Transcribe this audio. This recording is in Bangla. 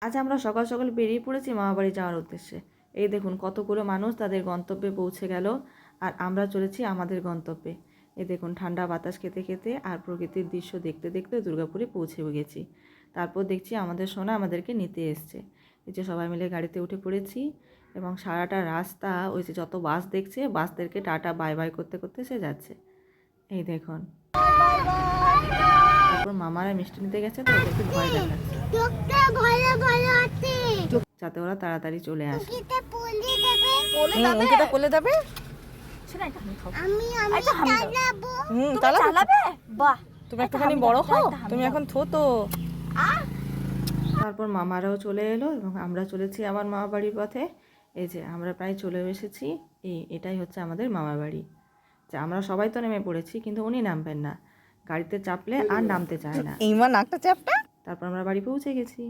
আজ আমরা সকাল সকাল বেরিয়ে পড়েছি মামাবাড়ি যাওয়ার উদ্দেশ্যে। এই দেখুন কতগুলো মানুষ তাদের গন্তব্যে পৌঁছে গেল, আর আমরা চলেছি আমাদের গন্তব্যে। এই দেখুন ঠান্ডা বাতাস খেতে খেতে আর প্রকৃতির দৃশ্য দেখতে দেখতে দুর্গাপুরে পৌঁছে গেছি। তারপর দেখছি আমাদের সোনা আমাদেরকে নিতে এসছে। এই যে সবাই মিলে গাড়িতে উঠে পড়েছি, এবং সারাটা রাস্তা ওই যে যত বাস দেখছে বাসদেরকে টাটা বাই বাই করতে করতে সে যাচ্ছে। এই দেখুন, তারপর মামারা মিষ্টি নিতে গেছে, তো ওদেরকে ভয় দেখাচ্ছে যাতে ওরা তাড়াতাড়ি চলে আসে। অঙ্কিতা কোলে দেবে। তুমি একটুখানি বড় হও, তুমি এখন ছোট। তারপর মামারাও চলে এলো এবং আমরা চলেছি আমার মামা বাড়ির পথে। এই যে আমরা প্রায় চলে এসেছি। এটাই হচ্ছে আমাদের মামার বাড়ি। যে আমরা সবাই তো নেমে পড়েছি, কিন্তু উনি নামবেন না, গাড়িতে চাপলে আর নামতে চায় না। এইবার নাকটা চ্যাপটা। তারপর আমরা বাড়ি পৌঁছে গেছি।